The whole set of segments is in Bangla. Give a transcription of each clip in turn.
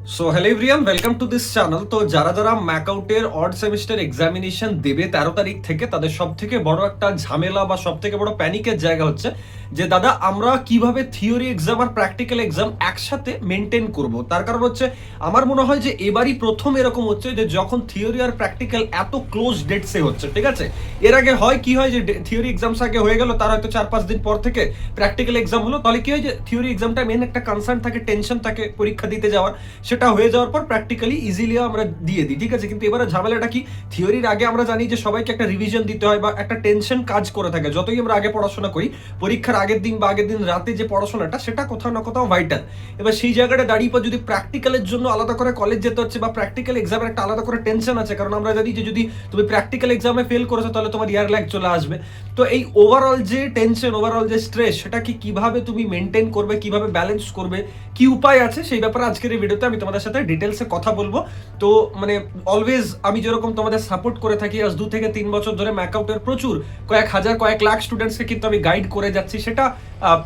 So hello everyone, welcome to this channel. তো যারা যারা ম্যাকআউটের অড সেমিস্টার এক্সামিনেশন দেবে 13 তারিখ থেকে, তাদের সব থেকে বড় একটা ঝামেলা বা সব থেকে বড় প্যানিকের জায়গা হচ্ছে যে দাদা আমরা কিভাবে থিওরি এক্সাম আর প্র্যাকটিক্যাল এক্সাম একসাথে মেনটেন করব। তার কারণ হচ্ছে আমার মনে হয় যে এবারই প্রথম এরকম হচ্ছে যে যখন থিওরি আর প্র্যাকটিক্যাল এত ক্লোজ ডেটসে হচ্ছে, ঠিক আছে। এর আগে হয় কি হয় যে থিওরি এক্সামস আগে হয়ে গেল, তার হয়তো 4-5 দিন পর থেকে প্র্যাকটিক্যাল এক্সাম হলো, তাহলে কি হয় যে থিওরি এক্সামটা মেন একটা কনসার্ন থাকে, টেনশন থাকে পরীক্ষা দিতে যাওয়ার, সেটা হয়ে যাওয়ার পর প্র্যাকটিক্যালি ইজিলি আমরা দিয়ে দিই, ঠিক আছে। কিন্তু এবারে ঝামেলাটা কি, থিওরির আগে আমরা জানি যে সবাইকে একটা রিভিশন দিতে হয় বা একটা টেনশন কাজ করে থাকে, যতই আমরা আগে পড়াশোনা করি পরীক্ষার আগের দিন বা আগের দিন রাতে যে পড়াশোনাটা সেটা কোথাও না কোথাও ভাইটাল। এবার সেই জায়গাটা দাঁড়িয়ে পর যদি প্র্যাকটিক্যালের জন্য আলাদা করে কলেজ যেতে হচ্ছে বা প্র্যাকটিক্যাল এক্সামের একটা আলাদা করে টেনশন আছে, কারণ আমরা জানি যে যদি তুমি প্র্যাকটিক্যাল এক্সামে ফেল করেছো তাহলে তোমার ইয়ার ল্যাগ চলে আসবে। তো এই ওভারঅল যে টেনশন, ওভারঅল যে স্ট্রেস, সেটা কিভাবে তুমি মেনটেন করবে, কিভাবে ব্যালেন্স করবে, কি উপায় আছে, সেই ব্যাপারে আজকের এই ভিডিওতে আমি তোমাদের সাথে ডিটেলসে কথা বলবো। তো মানে অলওয়েজ আমি যেরকম তোমাদের সাপোর্ট করে থাকি আজ 2 থেকে 3 বছর ধরে ম্যাকআউটের প্রচুর কয়েক হাজার কয়েক লাখ স্টুডেন্টসকে কিন্তু আমি গাইড করে যাচ্ছি, সেটা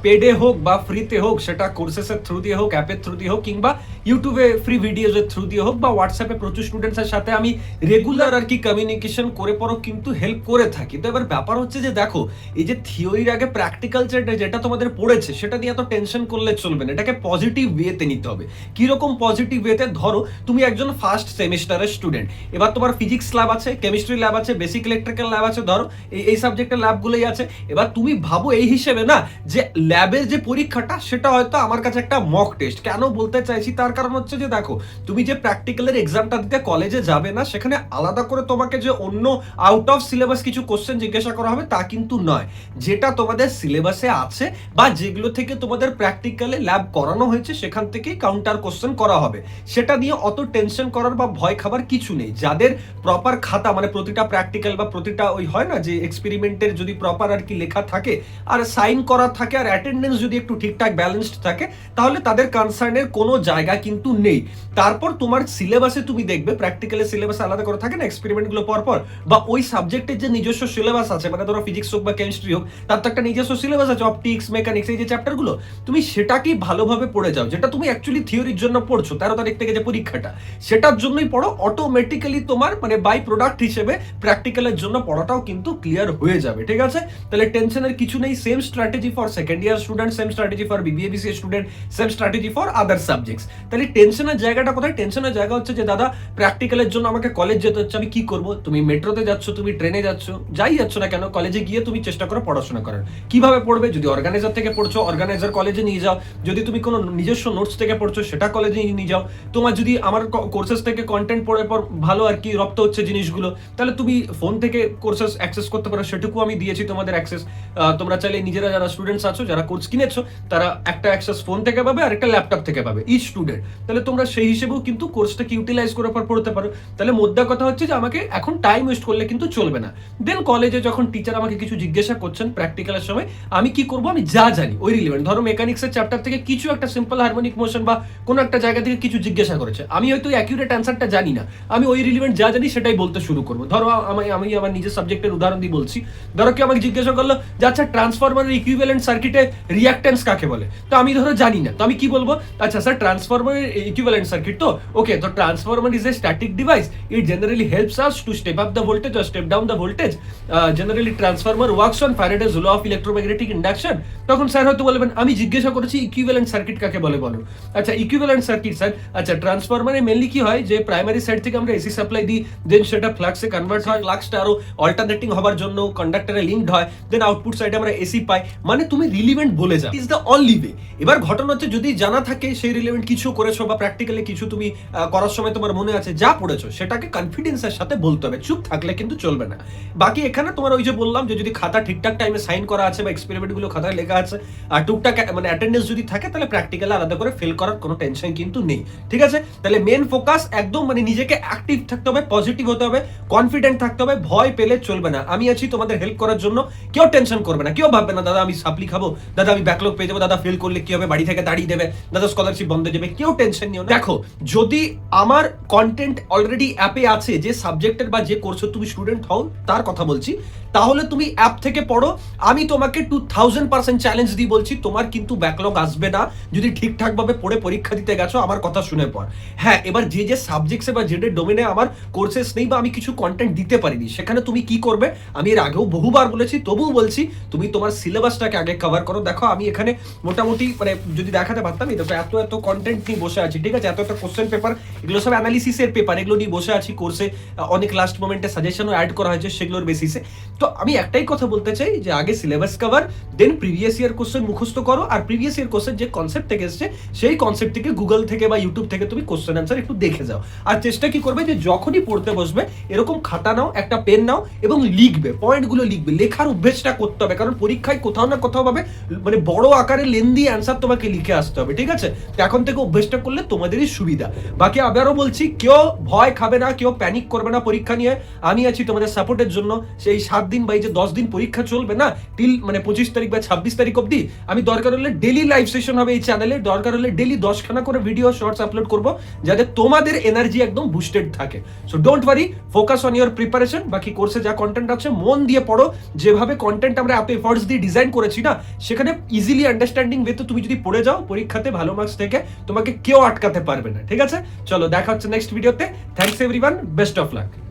পেডে হোক বা ফ্রিতে হোক, সেটা কোর্সেসের থ্রু দিয়ে হোক, অ্যাপের থ্রু দিয়ে হোক, কিংবা ইউটিউবে ফ্রি ভিডিওজের থ্রু দিয়ে হোক, বা হোয়াটসঅ্যাপে প্রচুর স্টুডেন্টসের সাথে আমি রেগুলার আর কি কমিউনিকেশন করে পরও কিন্তু হেল্প করে থাকি। তো এবার ব্যাপার হচ্ছে যে দেখো, এই যে থিওরির আগে প্র্যাকটিক্যাল যেটা তোমাদের পড়েছে সেটা নিয়ে এত টেনশন করলে চলবে না, এটাকে পজিটিভ ওয়েতে নিতে হবে। কিরকম পজিটিভ ওয়েতে? ধরো তুমি একজন ফার্স্ট সেমিস্টারের স্টুডেন্ট, এবার তোমার ফিজিক্স ল্যাব আছে, কেমিস্ট্রি ল্যাব আছে, বেসিক ইলেকট্রিক্যাল ল্যাব আছে, ধরো এই সাবজেক্টের ল্যাবগুলোই আছে। এবার তুমি ভাবো এই হিসেবে না যে ল্যাবের যে পরীক্ষাটা সেটা হয়তো আমার কাছে একটা মক টেস্ট। কেন বলতে চাইছি, তার কারণ হচ্ছে যে দেখো, তুমি যে প্র্যাকটিক্যালের এক্সামটা দিতে কলেজে যাবে না, সেখানে আলাদা করে তোমাকে যে অন্য আউট অফ সিলেবাস কিছু কোশ্চেন জিজ্ঞাসা করা হবে তা কিন্তু নয়। যেটা তোমাদের সিলেবাসে আছে বা যেগুলো থেকে তোমাদের প্র্যাকটিক্যালে ল্যাব করানো হয়েছে সেখান থেকেই কাউন্টার কোশ্চেন করা হবে। সেটা নিয়ে অত টেনশন করার বা ভয় খাবার কিছু নেই। যাদের প্রপার খাতা, মানে প্রতিটা প্র্যাকটিক্যাল বা প্রতিটা ওই হয় না যে এক্সপেরিমেন্টের যদি প্রপার আর কি লেখা থাকে আর সাইন করা থাকে আর অ্যাটেন্ডেন্স যদি একটু ঠিকঠাক ব্যালেন্সড থাকে, তাহলে তাদের কনসার্নের কোনো জায়গা কিন্তু নেই। তারপর তোমার সিলেবাসে তুমি দেখবে, প্র্যাকটিক্যালের সিলেবাসে আলাদা করে থাকে না এক্সপেরিমেন্টগুলো পরপর, বা ওই সাবজেক্টের যে নিজস্ব সিলেবাস আছে, মানে ধরো ফিজিক্স হোক বা কেমিস্ট্রি হোক, তার তো একটা নিজস্ব সিলেবাস আছে, অপটিক্স, মেকানিক্স, এই যে চ্যাপ্টারগুলো, তুমি সেটাকেই ভালোভাবে পড়ে যাও। যেটা তুমি অ্যাকচুয়ালি থিওরির জন্য পড়ছো, 13 তারিখ থেকে যে পরীক্ষাটা সেটার জন্যই পড়ো, অটোমেটিক্যালি তোমার মানে বাই প্রোডাক্ট হিসেবে প্র্যাকটিক্যালের জন্য পড়াটাও কিন্তু ক্লিয়ার হয়ে যাবে, ঠিক আছে। তাহলে টেনশনের কিছু নেই। Same strategy for second year student, same strategy for BBA BCA student, same strategy for other subjects. তাহলে টেনশনের জায়গাটা কোথায়? টেনশনের জায়গা হচ্ছে যে দাদা প্র্যাকটিক্যালের জন্য আমাকে কলেজ যেতে হচ্ছে, আমি কি করব? তুমি মেট্রোতে যাচ্ছ, তুমি ট্রেনে যাচ্ছ, যাই যাচ্ছ না কেন, কলেজে গিয়ে তুমি চেষ্টা করো পড়াশোনা করার। কিভাবে পড়বে? যদি অর্গানাইজার থেকে পড়ছো, অর্গানাইজার কলেজে নিয়ে যাও। যদি তুমি কোনো নিজস্ব নোটস থেকে পড়ছো, সেটা কলেজে নিয়ে যাও। তোমার যদি আমার কোর্সেস থেকে কন্টেন্ট পড়ে পর ভালো আর কি রপ্ত হচ্ছে জিনিসগুলো, তাহলে তুমি ফোন থেকে কোর্সেস অ্যাক্সেস করতে পারো, সেটুকু আমি দিয়েছি তোমাদের অ্যাক্সেস। তোমরা চাইলে নিজেরা, যারা স্টুডেন্টস আছো, যারা কোর্স কিনেছো, তারা একটা অ্যাক্সেস ফোন থেকে পাবে আর একটা ল্যাপটপ থেকে পাবে ইচ স্টুডেন্ট। তাহলে তোমরা সেই হিসেবেও কিন্তু কোর্সটাকে ইউটিলাইজ করে পর পড়তে পারো। তাহলে মোদ্দা কথা হচ্ছে যে আমাকে এখন টাইম ওয়েস্ট করলে কিন্তু চলবে না। দেন কলেজে যখন টিচার আমাকে কিছু জিজ্ঞাসা করছেন প্র্যাকটিক্যালের সময়, আমি কি করব? আমি যা জানি ওই রিলেভেন্ট, ধরো মেকানিক্সের চ্যাপ্টার থেকে কিছু একটা সিম্পল হারমোনিক মোশন বা কোনো একটা জায়গা থেকে কিছু জিজ্ঞাসা করেছে, আমি হয়তো অ্যাকিউরেট অ্যান্সারটা জানি না, আমি ওই রিলেভেন্ট যা জানি সেটাই বলতে শুরু করবো। ধরো আমি আমার নিজের সাবজেক্টের উদাহরণ দিয়ে বলছি। ধরো কি আমাকে জিজ্ঞাসা করলো যে আচ্ছা ট্রান্সফরমারের ইকুইভ্যালেন্ট সার্কিটে রিঅ্যাক্ট্যান্স কাকে বলে, তো আমি ধরো জানি না, তো আমি কি বলবো? আচ্ছা স্যার ট্রান্সফরমারের ইকুইভ্যালেন্ট সার্কিট, তো ওকে, তো transformer is a static device, it generally helps us to step up the voltage or step down the voltage, generally transformer works on Faraday's law of electromagnetic induction. তখন স্যার হয়তো বলবেন আমি জিজ্ঞাসা করেছি ইকুইভ্যালেন্ট সার্কিট কাকে বলে বলো। আচ্ছা ইকুইভ্যালেন্ট সার্কিট স্যার, আচ্ছা ট্রান্সফরমারে মেনলি কি হয় যে প্রাইমারি সাইড থেকে আমরা এসি সাপ্লাই দিই, দেন সেটা ফ্লাক্সে কনভার্ট হয়, ফ্লাক্সটা আরো অল্টারনেটিং হবার জন্য কন্ডাক্টরে লিঙ্কড হয়, দেন আউটপুট সাইডে আমরা এসি পাই। মানে তুমি রিলিভেন্ট বলে যাও, ইজ দ্য অনলি ওয়ে। এবার ঘটনা হচ্ছে যদি জানা থাকে সেই রিলেভেন্ট কিছু করেছো বা প্র্যাকটিক্যালি কিছু তুমি করার সময় তোমার মনে আছে যা পড়েছো, সেটাকে কনফিডেন্সের সাথে বলতে হবে, চুপ থাকলে কিন্তু চলবে না। বাকি এখানে তোমার ওই যে বললাম যে যদি খাতা ঠিকঠাক টাইমে সাইন করা আছে বা এক্সপেরিমেন্ট গুলো খাতায় লেখা আছে আর টুকটাক মানে অ্যাটেন্ডেন্স যদি থাকে, তাহলে প্র্যাকটিক্যালে আলাদা করে ফেল করার কোনো টেনশন কিন্তু নেই, ঠিক আছে। তাহলে মেন ফোকাস একদম মানে নিজেকে অ্যাক্টিভ থাকতে হবে, পজিটিভ হতে হবে, কনফিডেন্ট থাকতে হবে, ভয় পেলে চলবে না। আমি আছি তোমাদের হেল্প করার জন্য, কেউ টেনশন করবে না, কেউ ভাববে না দাদা আমি সাপ্লি খাবো, দাদা আমি ব্যাকলগ পেয়ে যাবো, দাদা ফেল করলে কি হবে, বাড়ি থেকে দাঁড়িয়ে দেবে, দাদা স্কলারশিপ বন্ধ হয়ে যাবে, কেউ টেনশন নিও না। দেখো যদি আমার কন্টেন্ট অলরেডি অ্যাপে আছে, যে সাবজেক্টের বা যে কোর্সের তুমি স্টুডেন্ট হও তার কথা বলছি, তাহলে তুমি অ্যাপ থেকে পড়ো। আমি তোমাকে 2000% চ্যালেঞ্জ দিয়ে বলছি, তোমার কিন্তু ব্যাকলগ আসবে না যদি ঠিকঠাক ভাবে পড়ে পরীক্ষা দিতে গেছো আমার কথা শুনে পর। হ্যাঁ, এবার যে যে সাবজেক্টসে বা যে ডোমেনে আমার কোর্সেস নেই বা আমি কিছু কন্টেন্ট দিতে পারিনি, সেখানে তুমি কি করবে, আমি এর আগেও বহুবার বলেছি, তবুও বলছি, তুমি তোমার সিলেবাসটাকে আগে কভার করো। দেখো আমি এখানে মোটামুটি মানে যদি দেখাতে পারতাম, এই দেখো এত এত কন্টেন্ট নিয়ে বসে আছি, ঠিক আছে, এত এত কোশ্চেন পেপার, এগুলো সব অ্যানালিসিসের পেপার, এগুলো নিয়ে বসে আছি। কোর্সে অনেক লাস্ট মোমেন্টে সাজেশনও অ্যাড করা হয়েছে সেগুলোর বেসিসে। তো আমি একটাই কথা বলতে চাই যে আগে সিলেবাস কভার, দেন প্রিভিয়াস ইয়ার কোশ্চেন মুখস্থ করো, আর প্রিভিয়াস ইয়ার কোশ্চেন যে কনসেপ্ট থেকে এসছে সেই কনসেপ্ট থেকে গুগল থেকে বা ইউটিউব থেকে তুমি কোশ্চেন অ্যান্সার একটু দেখে যাও। আর চেষ্টা কি করবে যে যখনই পড়তে বসবে এরকম খাতা নাও, একটা পেন নাও এবং লিখবে, পয়েন্টগুলো লিখবে, লেখার অভ্যেসটা করতে হবে, কারণ পরীক্ষায় কোথাও না কোথাও ভাবে মানে বড় আকারে লেন্দি অ্যান্সার তোমাকে লিখে আসতে হবে, ঠিক আছে। তো এখন থেকে অভ্যেসটা করলে তোমাদেরই সুবিধা। বাকি আবারও বলছি, কেউ ভয় খাবে না, কেউ প্যানিক করবে না পরীক্ষা নিয়ে, আমি আছি তোমাদের সাপোর্টের জন্য। সেই 7 দিন বা এই যে 10 দিন পরীক্ষা চলবে না, টিল মানে 25 তারিখ বা 26 তারিখ অবধি, আমি দরকার হলে ডেলি লাইভ সেশন হবে এই চ্যানেলে, দরকার হলে ডেলি 10খানা করে ভিডিও শর্টস আপলোড করব, যাতে তোমাদের এনার্জি একদম বুস্টেড থাকে। So don't worry, focus on your preparation. বাকি কোর্সে যা কন্টেন্ট আছে মন দিয়ে পড়ো, যেভাবে কন্টেন্ট আমরা এত এফর্টস দিয়ে ডিজাইন করেছি না, সেখানে ইজিলি আন্ডারস্ট্যান্ডিং ওয়েতে তুমি যদি পড়ে যাও, পরীক্ষাতে ভালো মার্কস থেকে তোমাকে কেউ আটকাতে পারবে না, ঠিক আছে। চলো দেখা হচ্ছে নেক্সট ভিডিওতে। Thanks everyone, best of luck.